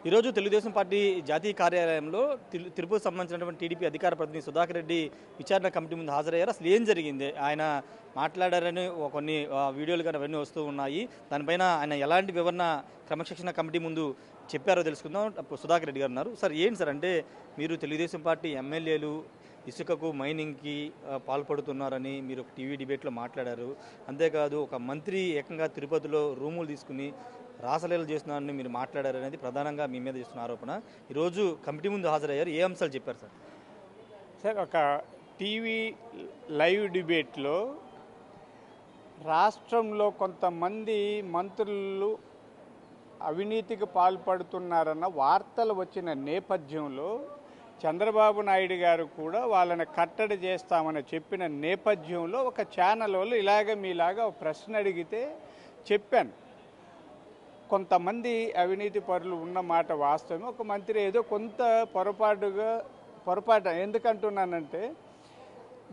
ఈరోజు తెలుగుదేశం పార్టీ జాతీయ కార్యాలయంలో తిరుపతికి సంబంధించినటువంటి టీడీపీ అధికార ప్రతినిధి సుధాకర్ రెడ్డి విచారణ కమిటీ ముందు హాజరయ్యారు. అసలు ఏం జరిగింది, ఆయన మాట్లాడారని కొన్ని వీడియోలు కానీ అవన్నీ వస్తూ ఉన్నాయి. దానిపైన ఆయన ఎలాంటి వివరణ క్రమశిక్షణ కమిటీ ముందు చెప్పారో తెలుసుకుందాం. సుధాకర్ రెడ్డి గారు ఉన్నారు. సార్ ఏంటి సార్, అంటే మీరు తెలుగుదేశం పార్టీ ఎమ్మెల్యేలు ఇసుకకు మైనింగ్కి పాల్పడుతున్నారని మీరు ఒక టీవీ డిబేట్లో మాట్లాడారు. అంతేకాదు ఒక మంత్రి ఏకంగా తిరుపతిలో రూములు తీసుకుని రాసలీలు చేస్తున్నారని మీరు మాట్లాడారు అనేది ప్రధానంగా మీ మీద చేస్తున్న ఆరోపణ. ఈరోజు కమిటీ ముందు హాజరయ్యారు. ఏ అంశాలు చెప్పారు సార్? సార్, ఒక టీవీ లైవ్ డిబేట్లో రాష్ట్రంలో కొంతమంది మంత్రులు అవినీతికి పాల్పడుతున్నారన్న వార్తలు వచ్చిన నేపథ్యంలో చంద్రబాబు నాయుడు గారు కూడా వాళ్ళని కట్టడి చేస్తామని చెప్పిన నేపథ్యంలో ఒక ఛానల్ వాళ్ళు మీలాగా ఒక ప్రశ్న అడిగితే చెప్పాను. కొంతమంది అవినీతి పరులు ఉన్న మాట వాస్తవమే. ఒక మంత్రి ఏదో కొంత పొరపాటు ఎందుకంటున్నానంటే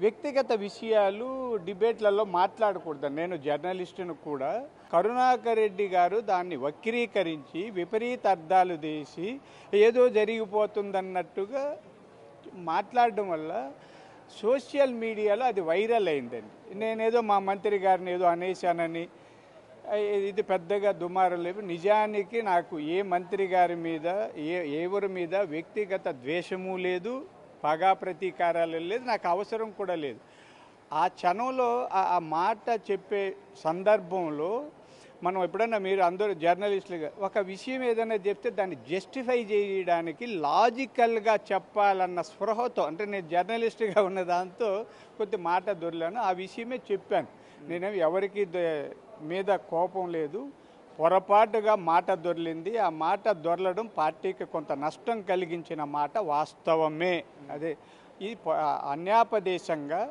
వ్యక్తిగత విషయాలు డిబేట్లలో మాట్లాడకూడదు. నేను జర్నలిస్టును కూడా. కరుణాకర్ రెడ్డి గారు దాన్ని వక్రీకరించి విపరీత అర్థాలు తీసి ఏదో జరిగిపోతుందన్నట్టుగా మాట్లాడడం వల్ల సోషల్ మీడియాలో అది వైరల్ అయిందండి. నేనేదో మా మంత్రి గారిని ఏదో అనేశానని ఇది పెద్దగా దుమారం లేవు. నిజానికి నాకు ఏ మంత్రి గారి మీద ఎవరి మీద వ్యక్తిగత ద్వేషము లేదు, పగా ప్రతీకారాలు లేదు, నాకు అవసరం కూడా లేదు. ఆ క్షణంలో ఆ మాట చెప్పే సందర్భంలో మనం ఎప్పుడన్నా మీరు అందరూ జర్నలిస్టులుగా ఒక విషయం ఏదైనా చెప్తే దాన్ని జస్టిఫై చేయడానికి లాజికల్గా చెప్పాలన్న స్పృహతో, అంటే నేను జర్నలిస్టుగా ఉన్న దాంతో కొద్ది మాట దొరలాను. ఆ విషయమే చెప్పాను. నేనేమి ఎవరికి మీద కోపం లేదు. పొరపాటుగా మాట దొర్లింది. ఆ మాట దొరలడం పార్టీకి కొంత నష్టం కలిగించిన మాట వాస్తవమే. అదే ఈ అన్యాపదేశంగా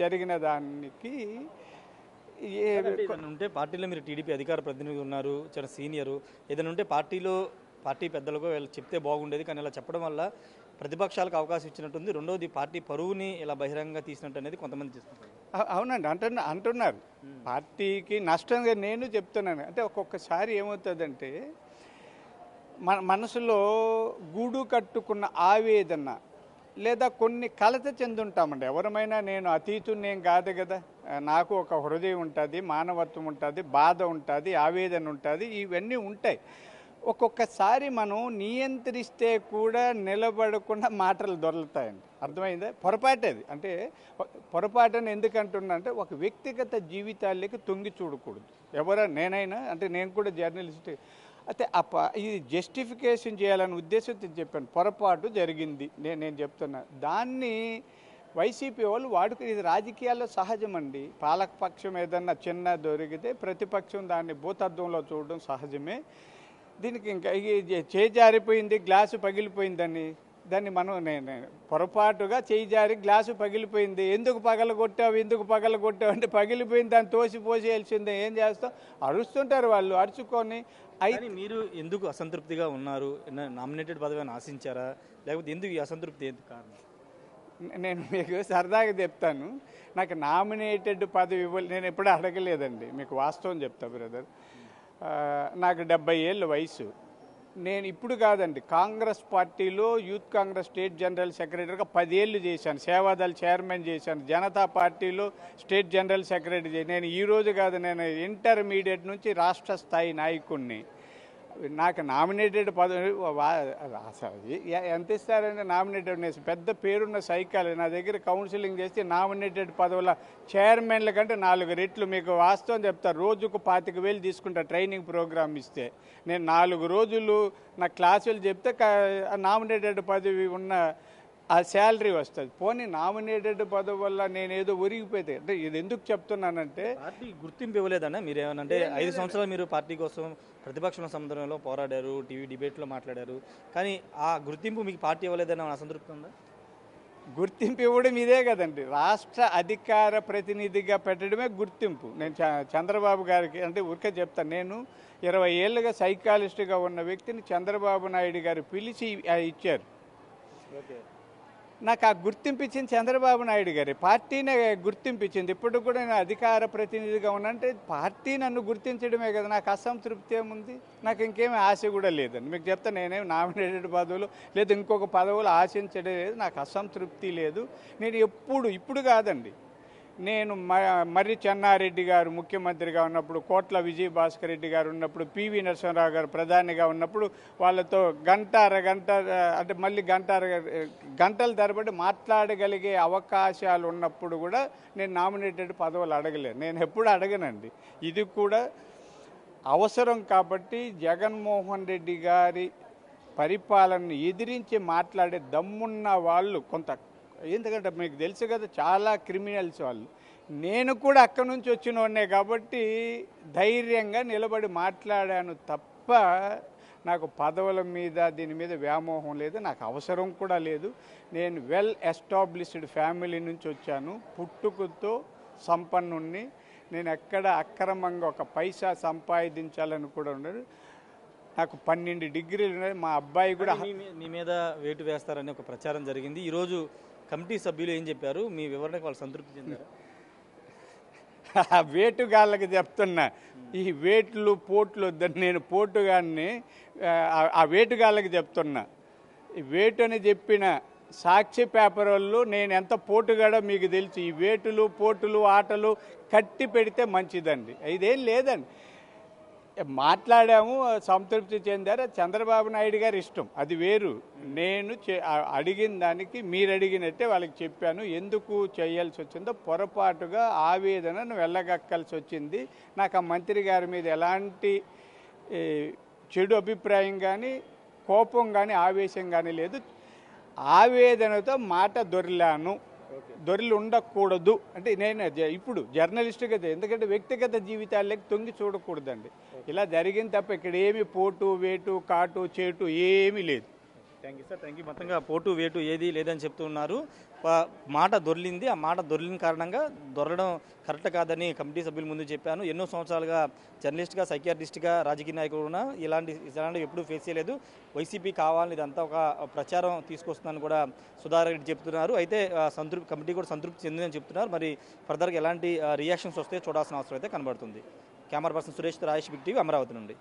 జరిగిన దానికి ఏదైనా ఉంటే పార్టీలో మీరు టీడీపీ అధికార ప్రతినిధి ఉన్నారు, చాలా సీనియరు. ఏదైనా ఉంటే పార్టీ పెద్దలకు వీళ్ళు చెప్తే బాగుండేది, కానీ ఇలా చెప్పడం వల్ల ప్రతిపక్షాలకు అవకాశం ఇచ్చినట్టుంది. రెండోది పార్టీ పరువుని ఇలా బహిరంగంగా తీసినట్టు అనేది కొంతమంది చేస్తున్నారు. అవునండి, అంటున్నారు పార్టీకి నష్టంగా. నేను చెప్తున్నాను, అంటే ఒక్కొక్కసారి ఏమవుతుందంటే మనసులో గూడు కట్టుకున్న ఆవేదన లేదా కొన్ని కలత చెందుంటామండి. ఎవరమైనా, నేను అతీతుని ఏం కాదు కదా, నాకు ఒక హృదయం ఉంటుంది, మానవత్వం ఉంటుంది, బాధ ఉంటుంది, ఆవేదన ఉంటుంది, ఇవన్నీ ఉంటాయి. ఒక్కొక్కసారి మనం నియంత్రిస్తే కూడా నిలబడకుండా మాటలు దొరుకుతాయండి. అర్థమైందా? పొరపాటేది. అంటే పొరపాటుని ఎందుకంటున్నా అంటే ఒక వ్యక్తిగత జీవితాలకి తొంగి చూడకూడదు. నేనైనా, అంటే నేను కూడా జర్నలిస్ట్. అయితే ఇది జస్టిఫికేషన్ చేయాలనే ఉద్దేశంతో చెప్పాను. పొరపాటు జరిగింది నేను చెప్తున్నా. దాన్ని వైసీపీ వాళ్ళు వాడుకుని, ఇది రాజకీయాల్లో సహజమండి. పాలకపక్షం ఏదన్నా చిన్న దొరికితే ప్రతిపక్షం దాన్ని భూతద్దంలో చూడడం సహజమే. దీనికి ఇంకా చేయి జారిపోయింది, గ్లాసు పగిలిపోయిందని దాన్ని మనం నేను పొరపాటుగా చేయి జారి గ్లాసు పగిలిపోయింది, ఎందుకు పగలగొట్టావు అంటే పగిలిపోయింది, దాన్ని తోసిపోసేయాల్సిందే. ఏం చేస్తాం? అరుస్తుంటారు వాళ్ళు, అరుచుకొని. అయితే మీరు ఎందుకు అసంతృప్తిగా ఉన్నారు? నామినేటెడ్ పదవిని ఆశించారా, లేకపోతే ఎందుకు ఈ అసంతృప్తి ఏంటి కారణం? నేను మీకు సరదాగా చెప్తాను. నాకు నామినేటెడ్ పదవి ఇవ్వాలి, నేను ఎప్పుడూ అడగలేదండి. మీకు వాస్తవం చెప్తా బ్రదర్. నాకు 70 ఏళ్ళ వయసు. నేను ఇప్పుడు కాదండి, కాంగ్రెస్ పార్టీలో యూత్ కాంగ్రెస్ స్టేట్ జనరల్ సెక్రటరీగా 10 ఏళ్ళు చేశాను. సేవాదళ చైర్మన్ చేశాను. జనతా పార్టీలో స్టేట్ జనరల్ సెక్రటరీ. నేను ఈరోజు కాదు, నేను ఇంటర్మీడియట్ నుంచి రాష్ట్ర స్థాయి నాయకుడిని. నాకు నామినేటెడ్ పదవి ఎంత ఇస్తారంటే నామినేటెడ్ పెద్ద పేరున్న సైకాలజీ. నా దగ్గర కౌన్సిలింగ్ చేస్తే నామినేటెడ్ పదవుల చైర్మన్ల కంటే 4 రెట్లు. మీకు వాస్తవం చెప్తారు. రోజుకు 25,000 తీసుకుంటా ట్రైనింగ్ ప్రోగ్రామ్ ఇస్తే. నేను 4 రోజులు నా క్లాసులు చెప్తే నామినేటెడ్ పదవి ఉన్న ఆ శాలరీ వస్తుంది. పోనీ నామినేటెడ్ పదవి వల్ల నేనేదో ఒరిగిపోతే, అంటే ఇది ఎందుకు చెప్తున్నానంటే పార్టీ గుర్తింపు ఇవ్వలేదన్నా మీరు ఏమనంటే 5 సంవత్సరాలు మీరు పార్టీ కోసం ప్రతిపక్షం సందర్భంలో పోరాడారు, టీవీ డిబేట్లో మాట్లాడారు, కానీ ఆ గుర్తింపు మీకు పార్టీ ఇవ్వలేదన్న అసంతృప్తి ఉందా? గుర్తింపు ఇవ్వడం ఇదే కదండి, రాష్ట్ర అధికార ప్రతినిధిగా పెట్టడమే గుర్తింపు. నేను చంద్రబాబు గారికి, అంటే ఊరికే చెప్తాను, నేను 20 ఏళ్ళుగా సైకాలజిస్ట్గా ఉన్న వ్యక్తిని చంద్రబాబు నాయుడు గారు పిలిచి ఇచ్చారు. ఓకే. నాకు ఆ గుర్తింపు ఇచ్చింది చంద్రబాబు నాయుడు గారి పార్టీనే గుర్తింపించింది. ఇప్పుడు కూడా నేను అధికార ప్రతినిధిగా ఉన్నంటే పార్టీ నన్ను గుర్తించడమే కదా, నాకు అసంతృప్తి ఏముంది, నాకు ఇంకేమీ ఆశ కూడా లేదండి. మీకు చెప్తా, నేనేం నామినేటెడ్ పదవులు లేదా ఇంకొక పదవులు ఆశించడం లేదు, నాకు అసంతృప్తి లేదు. నేను ఇప్పుడు కాదండి, నేను మర్రి చెన్నారెడ్డి గారు ముఖ్యమంత్రిగా ఉన్నప్పుడు, కోట్ల విజయభాస్కర్ రెడ్డి గారు ఉన్నప్పుడు, పివి నరసింహరావు గారు ప్రధానిగా ఉన్నప్పుడు వాళ్ళతో అరగంట అంటే మళ్ళీ గంటల తరబడి మాట్లాడగలిగే అవకాశాలు ఉన్నప్పుడు కూడా నేను నామినేటెడ్ పదవులు అడగలేదు. నేను ఎప్పుడు అడగనండి. ఇది కూడా అవసరం కాబట్టి జగన్మోహన్ రెడ్డి గారి పరిపాలనను ఎదిరించి మాట్లాడే దమ్మున్న వాళ్ళు కొంత, ఎందుకంటే మీకు తెలుసు కదా చాలా క్రిమినల్స్ వాళ్ళు, నేను కూడా అక్కడి నుంచి వచ్చిన వాడినే కాబట్టి ధైర్యంగా నిలబడి మాట్లాడాను తప్ప నాకు పదవుల మీద దీని మీద వ్యామోహం లేదు, నాకు అవసరం కూడా లేదు. నేను వెల్ ఎస్టాబ్లిష్డ్ ఫ్యామిలీ నుంచి వచ్చాను, పుట్టుకతో సంపన్నుణ్ణి. నేను ఎక్కడ అక్రమంగా ఒక పైసా సంపాదించాలని కూడా ఉండదు. నాకు 12 డిగ్రీలు ఉన్నాయి. మా అబ్బాయి కూడా మీ మీద వేటు వేస్తారని ఒక ప్రచారం జరిగింది. ఈరోజు కమిటీ సభ్యులు ఏం చెప్పారు? మీ వివరణకు వాళ్ళు సంతృప్తి చెందారు? వేటుగాళ్ళకి చెప్తున్నా, ఈ వేట్లు పోట్లు వద్దని. నేను పోటుగాన్ని ఆ వేటుగాళ్ళకి చెప్తున్నా. ఈ వేటు అని చెప్పిన సాక్షి పేపర్ వాళ్ళు నేను ఎంత పోటుగాడో మీకు తెలుసు. ఈ వేటులు పోటులు ఆటలు కట్టి పెడితే మంచిదండి. ఇదేం లేదండి, మాట్లాడాము, సంతృప్తి చెందారు. చంద్రబాబు నాయుడు గారి ఇష్టం, అది వేరు. నేను అడిగిన దానికి మీరు అడిగినట్టే వాళ్ళకి చెప్పాను. ఎందుకు చేయాల్సి వచ్చిందో పొరపాటుగా ఆవేదనను వెళ్ళగక్కాల్సి వచ్చింది. నాకు ఆ మంత్రి గారి మీద ఎలాంటి చెడు అభిప్రాయం కానీ కోపం కానీ ఆవేశం కానీ లేదు. ఆవేదనతో మాట దొరిలు ఉండకూడదు. అంటే నేను ఇప్పుడు జర్నలిస్ట్గా, ఎందుకంటే వ్యక్తిగత జీవితాల్లోకి తొంగి చూడకూడదండి. ఇలా జరిగింది తప్ప ఇక్కడ ఏమి పోటు వేటు కాటు చేటు ఏమీ లేదు. Thank you sir, thank you. మొత్తంగా పోటు వేటు ఏది లేదని చెప్తున్నారు. మాట దొర్లింది, ఆ మాట దొర్లిన కారణంగా దొరలడం కరెక్ట్ కాదని కమిటీ సభ్యుల ముందు చెప్పాను. ఎన్నో సంవత్సరాలుగా జర్నలిస్ట్గా, సైకియాట్రిస్ట్గా, రాజకీయ నాయకుడు ఉన్నా ఇలాంటివి ఎప్పుడూ ఫేస్ చేయలేదు. వైసీపీ కావాలని ఇదంతా ఒక ప్రచారం తీసుకొస్తుందని కూడా సుధాకర్ రెడ్డి చెప్తున్నారు. అయితే కమిటీ కూడా సంతృప్తి చెందిందని చెప్తున్నారు. మరి ఫర్దర్గా ఎలాంటి రియాక్షన్స్ వస్తే చూడాల్సిన అవసరం అయితే కనబడుతుంది. Camera person Suresh, Rajesh, big TV, Amaravati నుండి.